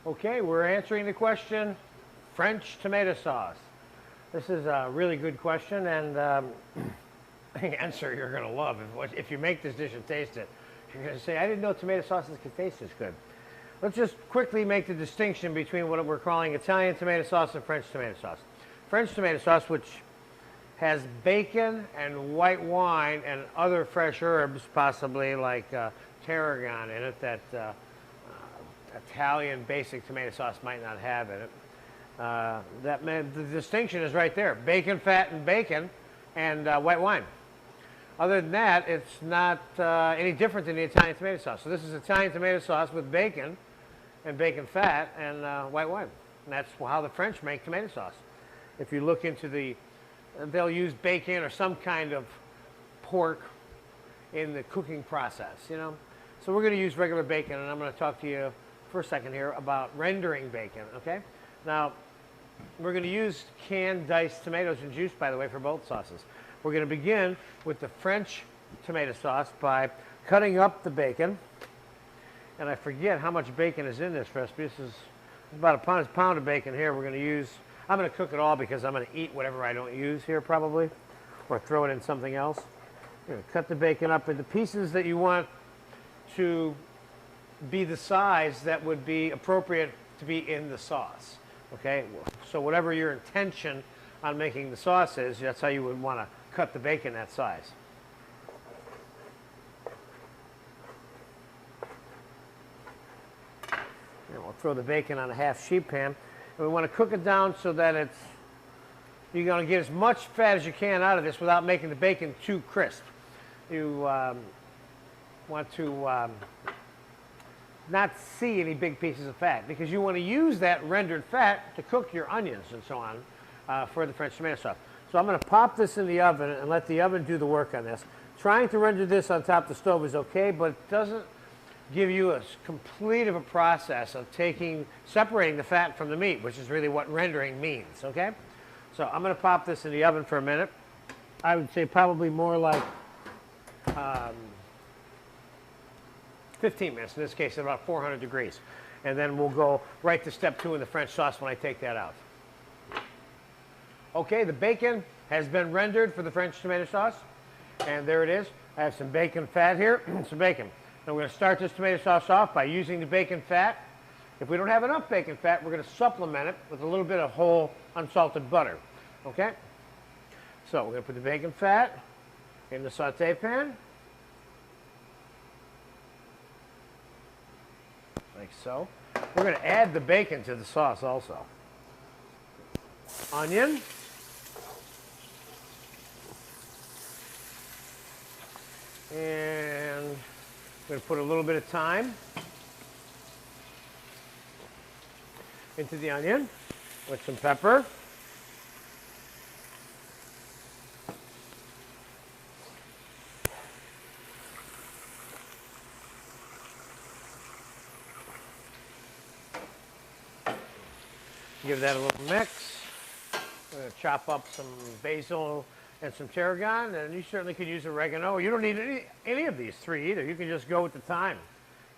Okay, we're answering the question, French tomato sauce. This is a really good question, and the answer you're going to love. If you make this dish and taste it, you're going to say, I didn't know tomato sauces could taste this good. Let's just quickly make the distinction between what we're calling Italian tomato sauce and French tomato sauce. French tomato sauce, which has bacon and white wine and other fresh herbs, possibly like tarragon in it, that Italian basic tomato sauce might not have in it. The distinction is right there: bacon fat and bacon, and white wine. Other than that, it's not any different than the Italian tomato sauce. So this is Italian tomato sauce with bacon and bacon fat and white wine. And that's how the French make tomato sauce. If you look into they'll use bacon or some kind of pork in the cooking process, you know. So we're going to use regular bacon, and I'm going to talk to you for a second here about rendering bacon, okay? Now, we're going to use canned diced tomatoes and juice, by the way, for both sauces. We're going to begin with the French tomato sauce by cutting up the bacon. And I forget how much bacon is in this recipe. This is about a pound of bacon here. We're going to use, I'm going to cook it all because I'm going to eat whatever I don't use here probably, or throw it in something else. You're going to cut the bacon up into pieces that you want to be the size that would be appropriate to be in the sauce. Okay, so whatever your intention on making the sauce is, that's how you would want to cut the bacon that size. And we'll throw the bacon on a half sheet pan, and we want to cook it down so that you're going to get as much fat as you can out of this without making the bacon too crisp. You want to not see any big pieces of fat, because you want to use that rendered fat to cook your onions and so on for the French tomato sauce. So I'm going to pop this in the oven and let the oven do the work on this. Trying to render this on top of the stove is okay, but it doesn't give you a complete of a process of separating the fat from the meat, which is really what rendering means, okay? So I'm going to pop this in the oven for a minute. I would say probably more like 15 minutes, in this case at about 400 degrees. And then we'll go right to step 2 in the French sauce when I take that out. Okay, the bacon has been rendered for the French tomato sauce. And there it is. I have some bacon fat here, some bacon. And we're going to start this tomato sauce off by using the bacon fat. If we don't have enough bacon fat, we're going to supplement it with a little bit of whole unsalted butter. Okay? So we're going to put the bacon fat in the saute pan. Like so. We're going to add the bacon to the sauce also. Onion. And I'm going to put a little bit of thyme into the onion with some pepper. Give that a little mix. We're going to chop up some basil and some tarragon, and you certainly could use oregano. You don't need any of these three either. You can just go with the thyme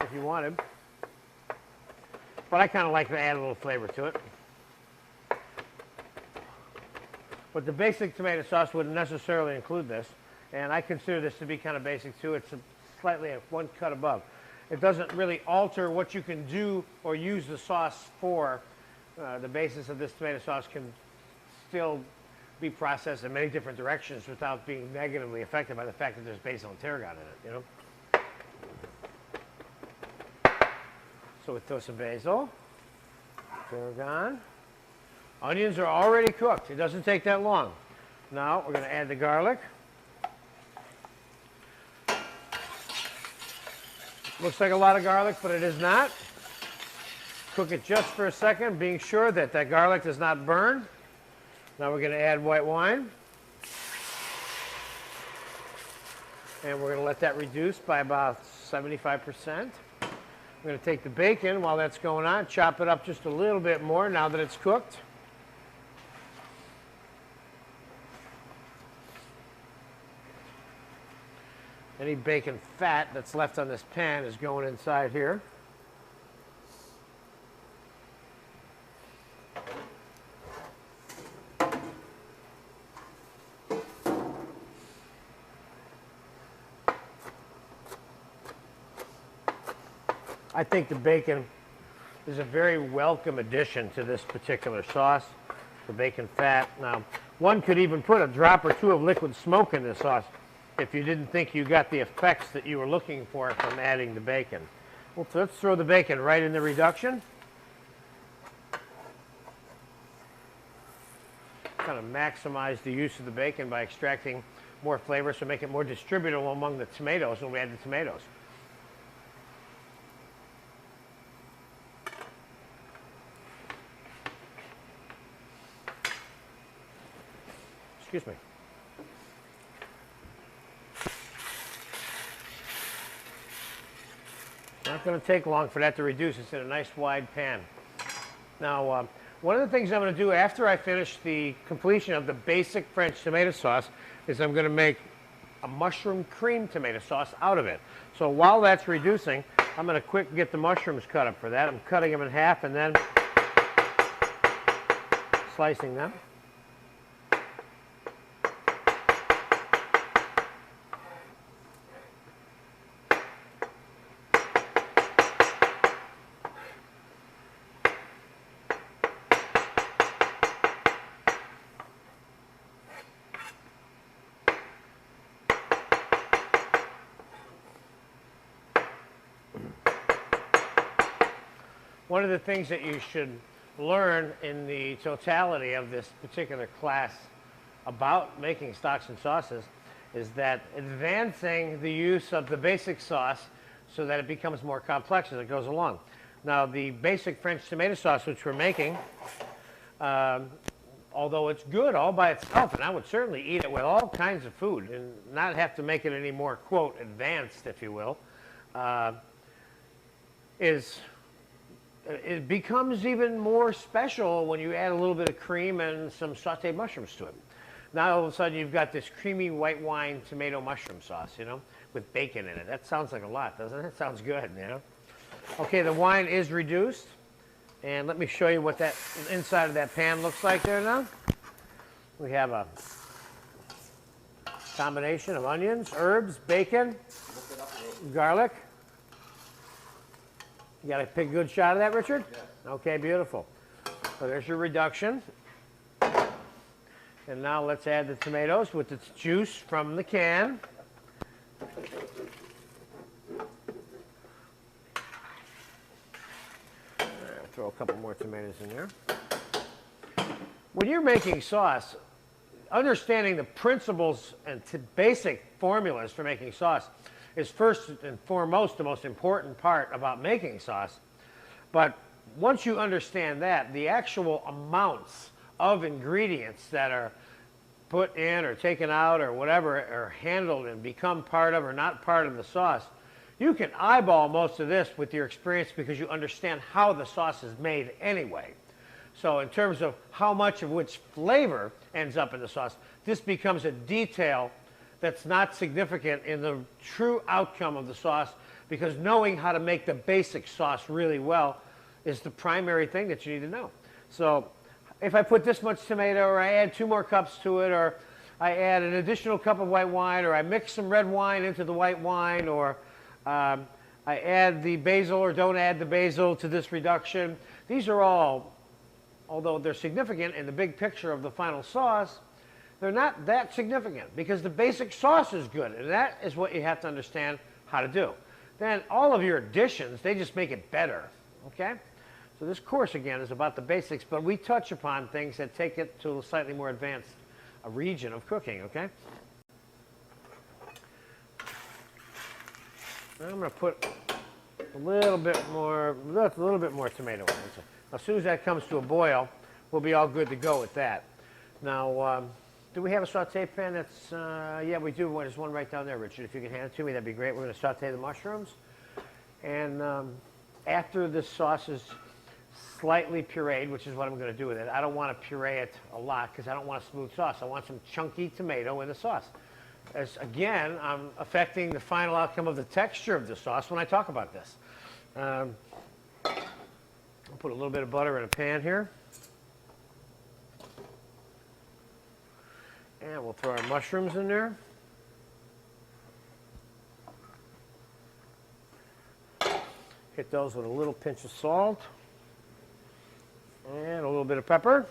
if you wanted. But I kind of like to add a little flavor to it. But the basic tomato sauce wouldn't necessarily include this, and I consider this to be kind of basic too. It's slightly one cut above. It doesn't really alter what you can do or use the sauce for. The basis of this tomato sauce can still be processed in many different directions without being negatively affected by the fact that there's basil and tarragon in it, you know. So we throw some basil, tarragon. Onions are already cooked. It doesn't take that long. Now we're going to add the garlic. Looks like a lot of garlic, but it is not. Cook it just for a second, being sure that that garlic does not burn. Now we're going to add white wine. And we're going to let that reduce by about 75%. We're going to take the bacon while that's going on, chop it up just a little bit more now that it's cooked. Any bacon fat that's left on this pan is going inside here. I think the bacon is a very welcome addition to this particular sauce, the bacon fat. Now, one could even put a drop or two of liquid smoke in this sauce if you didn't think you got the effects that you were looking for from adding the bacon. Well, so let's throw the bacon right in the reduction. Kind of maximize the use of the bacon by extracting more flavor, so make it more distributable among the tomatoes when we add the tomatoes. Excuse me. Not going to take long for that to reduce. It's in a nice wide pan. Now, one of the things I'm going to do after I finish the completion of the basic French tomato sauce is I'm going to make a mushroom cream tomato sauce out of it. So while that's reducing, I'm going to quick get the mushrooms cut up for that. I'm cutting them in half and then slicing them. One of the things that you should learn in the totality of this particular class about making stocks and sauces is that advancing the use of the basic sauce so that it becomes more complex as it goes along. Now, the basic French tomato sauce which we're making, although it's good all by itself, and I would certainly eat it with all kinds of food and not have to make it any more, quote, advanced, if you will, it becomes even more special when you add a little bit of cream and some sauteed mushrooms to it. Now all of a sudden you've got this creamy white wine tomato mushroom sauce, you know, with bacon in it. That sounds like a lot, doesn't it? It sounds good, you know. Okay, the wine is reduced. And let me show you what that inside of that pan looks like there now. We have a combination of onions, herbs, bacon, garlic. You got a good shot of that, Richard? Yes. Okay, beautiful. So there's your reduction. And now let's add the tomatoes with its juice from the can. Throw a couple more tomatoes in there. When you're making sauce, understanding the principles and basic formulas for making sauce is first and foremost the most important part about making sauce. But once you understand that, the actual amounts of ingredients that are put in or taken out or whatever are handled and become part of or not part of the sauce, you can eyeball most of this with your experience because you understand how the sauce is made anyway. So in terms of how much of which flavor ends up in the sauce, this becomes a detail that's not significant in the true outcome of the sauce, because knowing how to make the basic sauce really well is the primary thing that you need to know. So if I put this much tomato, or I add 2 more cups to it, or I add an additional cup of white wine, or I mix some red wine into the white wine, or I add the basil or don't add the basil to this reduction, these are all, although they're significant in the big picture of the final sauce, they're not that significant because the basic sauce is good, and that is what you have to understand how to do. Then all of your additions, they just make it better, okay? So this course, again, is about the basics, but we touch upon things that take it to a slightly more advanced region of cooking, okay? Now I'm going to put a little bit more tomato in it. So as soon as that comes to a boil, we'll be all good to go with that. Now, do we have a saute pan that's, yeah, we do. There's one right down there, Richard. If you can hand it to me, that'd be great. We're going to saute the mushrooms. And after this sauce is slightly pureed, which is what I'm going to do with it, I don't want to puree it a lot because I don't want a smooth sauce. I want some chunky tomato in the sauce. As, again, I'm affecting the final outcome of the texture of the sauce when I talk about this. I'll put a little bit of butter in a pan here. And we'll throw our mushrooms in there. Hit those with a little pinch of salt and a little bit of pepper.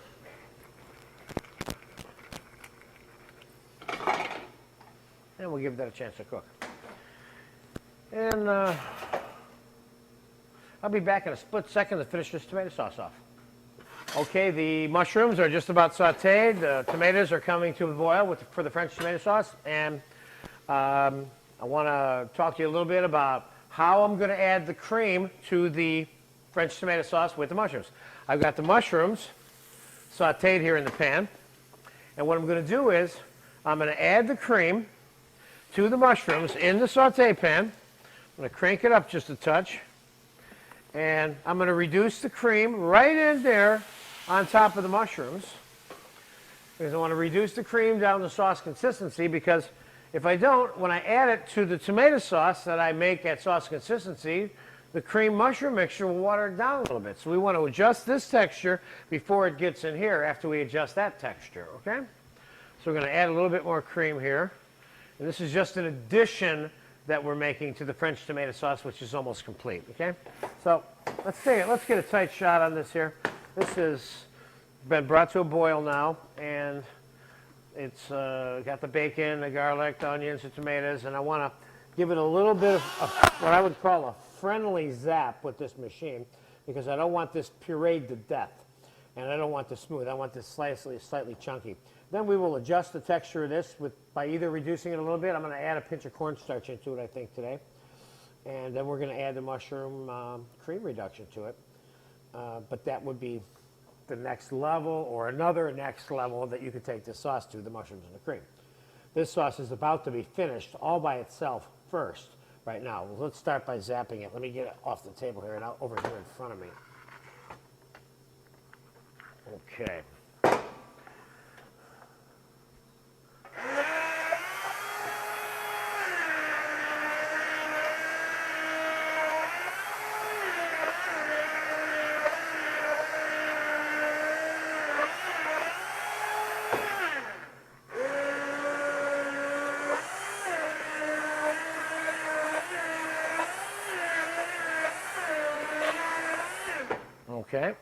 And we'll give that a chance to cook. And I'll be back in a split second to finish this tomato sauce off. Okay, the mushrooms are just about sauteed. The tomatoes are coming to a boil for the French tomato sauce. And I want to talk to you a little bit about how I'm going to add the cream to the French tomato sauce with the mushrooms. I've got the mushrooms sauteed here in the pan. And what I'm going to do is I'm going to add the cream to the mushrooms in the saute pan. I'm going to crank it up just a touch. And I'm going to reduce the cream right in there on top of the mushrooms. Because I want to reduce the cream down to sauce consistency, because if I don't, when I add it to the tomato sauce that I make at sauce consistency, the cream mushroom mixture will water it down a little bit. So we want to adjust this texture before it gets in here after we adjust that texture, okay? So we're going to add a little bit more cream here. And this is just an addition that we're making to the French tomato sauce, which is almost complete, okay? So let's get a tight shot on this here. This has been brought to a boil now, and it's got the bacon, the garlic, the onions, the tomatoes, and I want to give it a little bit of what I would call a friendly zap with this machine, because I don't want this pureed to death, and I don't want this smooth. I want this slightly chunky. Then we will adjust the texture of this by either reducing it a little bit. I'm going to add a pinch of cornstarch into it, I think, today. And then we're going to add the mushroom cream reduction to it. But that would be the next level, or another next level that you could take this sauce to, the mushrooms and the cream. This sauce is about to be finished all by itself first right now. Well, let's start by zapping it. Let me get it off the table here and out over here in front of me. Okay. Okay.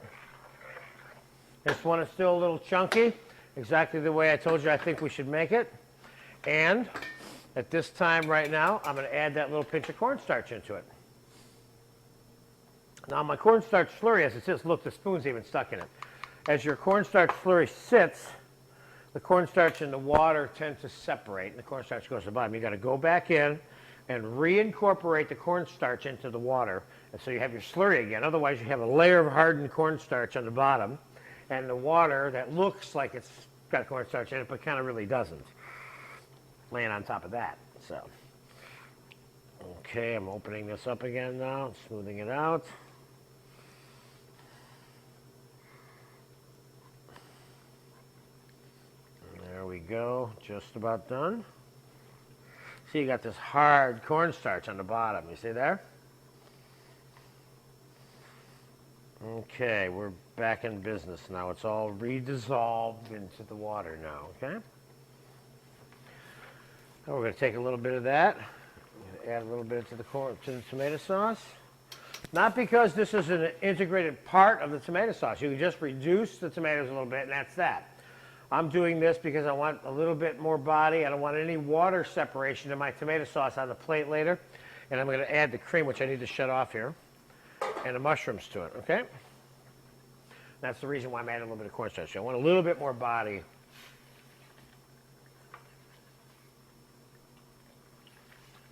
This one is still a little chunky, exactly the way I told you I think we should make it. And at this time right now, I'm going to add that little pinch of cornstarch into it. Now my cornstarch slurry, as it sits, look, the spoon's even stuck in it. As your cornstarch slurry sits, the cornstarch and the water tend to separate, and the cornstarch goes to the bottom. You've got to go back in and reincorporate the cornstarch into the water, and so you have your slurry again. Otherwise, you have a layer of hardened cornstarch on the bottom, and the water that looks like it's got cornstarch in it, but kind of really doesn't, laying on top of that. So, okay, I'm opening this up again now, smoothing it out. There we go, just about done. See, you got this hard cornstarch on the bottom. You see there? Okay, we're back in business now. It's all redissolved into the water now, okay? Now we're going to take a little bit of that, add a little bit to the tomato sauce. Not because this is an integrated part of the tomato sauce. You can just reduce the tomatoes a little bit, and that's that. I'm doing this because I want a little bit more body. I don't want any water separation in my tomato sauce on the plate later. And I'm going to add the cream, which I need to shut off here, and the mushrooms to it, okay? That's the reason why I'm adding a little bit of cornstarch. I want a little bit more body.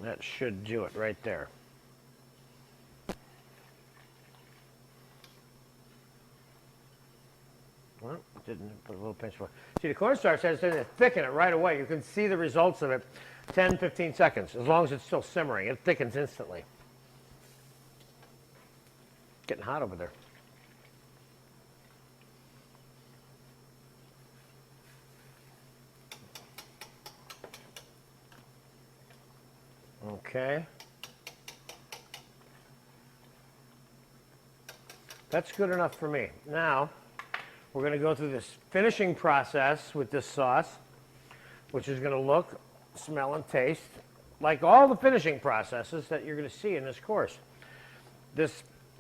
That should do it right there. Well, didn't put a little pinch more. See, the cornstarch has to thicken it right away. You can see the results of it 10, 15 seconds, as long as it's still simmering. It thickens instantly. Getting hot over there. Okay. That's good enough for me. Now, we're going to go through this finishing process with this sauce, which is going to look, smell, and taste like all the finishing processes that you're going to see in this course.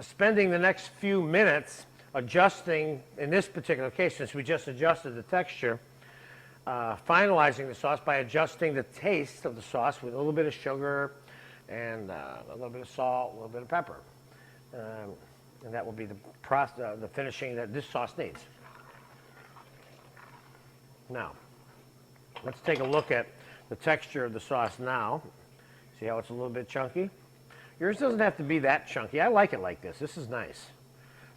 spending the next few minutes adjusting, in this particular case, since we just adjusted the texture, finalizing the sauce by adjusting the taste of the sauce with a little bit of sugar and a little bit of salt, a little bit of pepper. And that will be the finishing that this sauce needs. Now, let's take a look at the texture of the sauce now. See how it's a little bit chunky? Yours doesn't have to be that chunky. I like it like this. This is nice.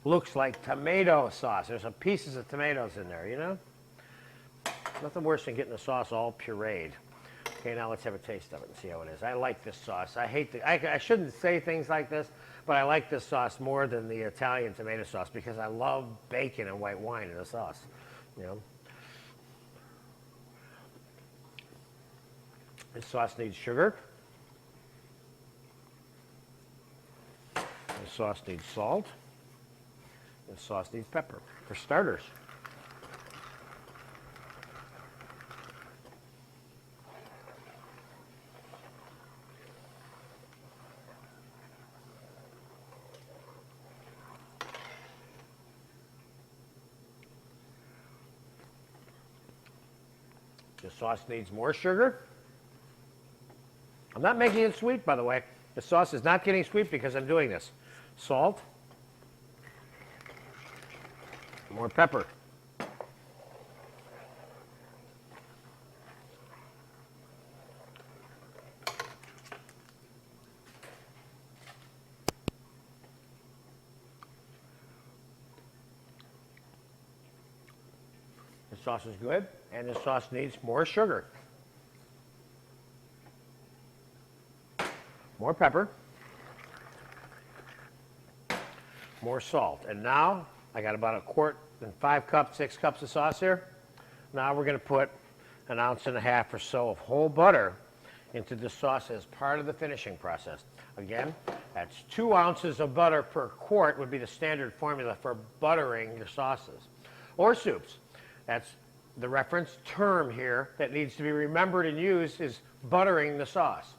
Looks like tomato sauce. There's some pieces of tomatoes in there, you know? Nothing worse than getting the sauce all pureed. Okay, now let's have a taste of it and see how it is. I like this sauce. I shouldn't say things like this, but I like this sauce more than the Italian tomato sauce because I love bacon and white wine in the sauce, you know? This sauce needs sugar. This sauce needs salt. This sauce needs pepper, for starters. This sauce needs more sugar. I'm not making it sweet, by the way. The sauce is not getting sweet because I'm doing this. Salt. More pepper. The sauce is good, and the sauce needs more sugar. More pepper. More salt. And now I got about a quart and 5 cups, 6 cups of sauce here. Now we're going to put 1.5 ounces or so of whole butter into the sauce as part of the finishing process. Again, that's 2 ounces of butter per quart would be the standard formula for buttering your sauces or soups. That's the reference term here that needs to be remembered and used is buttering the sauce.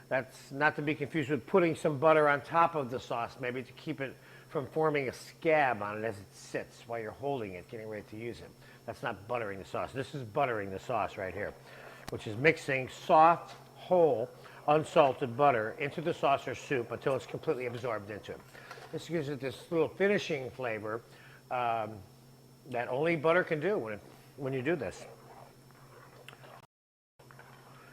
That's not to be confused with putting some butter on top of the sauce, maybe to keep it from forming a scab on it as it sits while you're holding it, getting ready to use it. That's not buttering the sauce. This is buttering the sauce right here, which is mixing soft, whole, unsalted butter into the sauce or soup until it's completely absorbed into it. This gives it this little finishing flavor that only butter can do when you do this.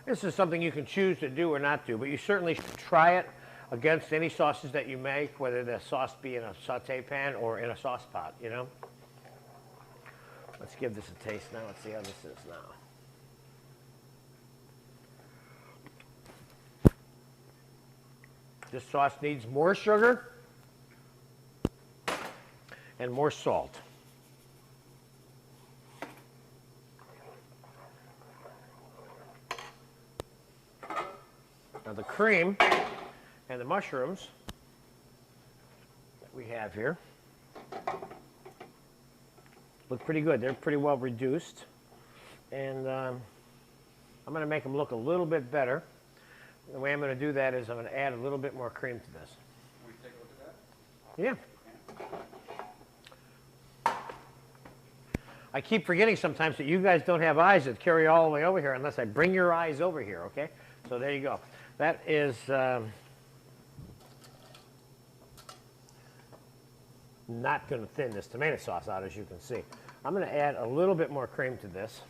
This is something you can choose to do or not do, but you certainly should try it against any sauces that you make, whether the sauce be in a saute pan or in a sauce pot, you know? Let's give this a taste now. Let's see how this is now. This sauce needs more sugar and more salt. Now the cream and the mushrooms that we have here look pretty good. They're pretty well reduced. And I'm going to make them look a little bit better. The way I'm going to do that is I'm going to add a little bit more cream to this. Can we take a look at Yeah. that? I keep forgetting sometimes that you guys don't have eyes that carry all the way over here unless I bring your eyes over here, okay? So there you go. That is not going to thin this tomato sauce out, as you can see. I'm going to add a little bit more cream to this.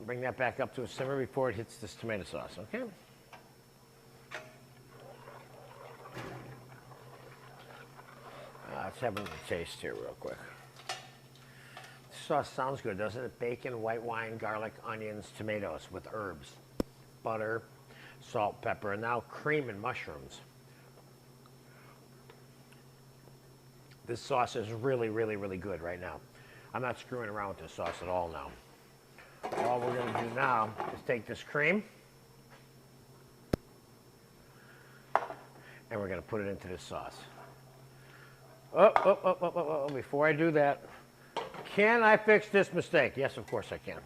Bring that back up to a simmer before it hits this tomato sauce, okay? Let's have a taste here real quick. This sauce sounds good, doesn't it? Bacon, white wine, garlic, onions, tomatoes with herbs, butter, salt, pepper, and now cream and mushrooms. This sauce is really, really, really good right now. I'm not screwing around with this sauce at all now. All we're going to do now is take this cream and we're going to put it into this sauce. Before I do that, can I fix this mistake? Yes, of course I can.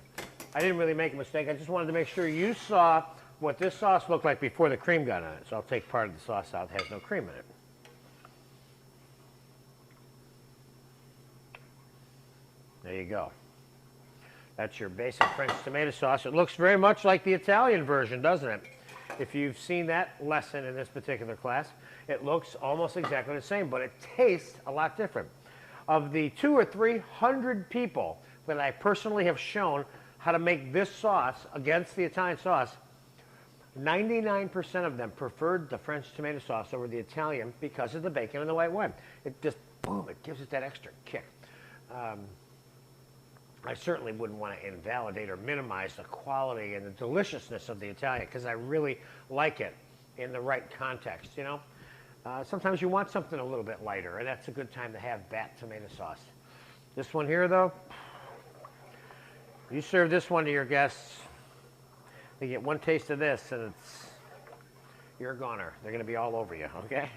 I didn't really make a mistake. I just wanted to make sure you saw what this sauce looked like before the cream got on it. So I'll take part of the sauce out. It has no cream in it. There you go. That's your basic French tomato sauce. It looks very much like the Italian version, doesn't it? If you've seen that lesson in this particular class, it looks almost exactly the same, but it tastes a lot different. Of the 200 or 300 people that I personally have shown how to make this sauce against the Italian sauce, 99% of them preferred the French tomato sauce over the Italian because of the bacon and the white wine. It just, boom, it gives it that extra kick. I certainly wouldn't want to invalidate or minimize the quality and the deliciousness of the Italian because I really like it in the right context, you know. Sometimes you want something a little bit lighter, and that's a good time to have that tomato sauce. This one here, though, you serve this one to your guests, they get one taste of this, and you're a goner. They're going to be all over you, okay?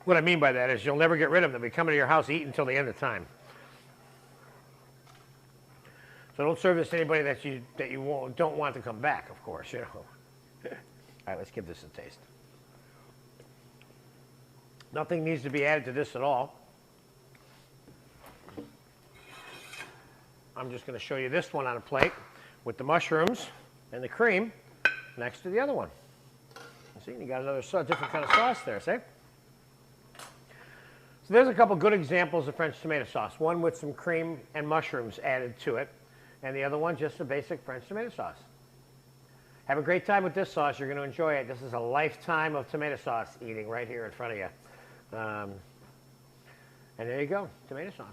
What I mean by that is you'll never get rid of them. They'll be coming to your house eating until the end of time. So don't serve this to anybody that you don't want to come back, of course, you know. All right, let's give this a taste. Nothing needs to be added to this at all. I'm just going to show you this one on a plate with the mushrooms and the cream next to the other one. See, you got another different kind of sauce there, see? So there's a couple good examples of French tomato sauce. One with some cream and mushrooms added to it, and the other one just a basic French tomato sauce. Have a great time with this sauce. You're going to enjoy it. This is a lifetime of tomato sauce eating right here in front of you. And there you go, tomato sauce.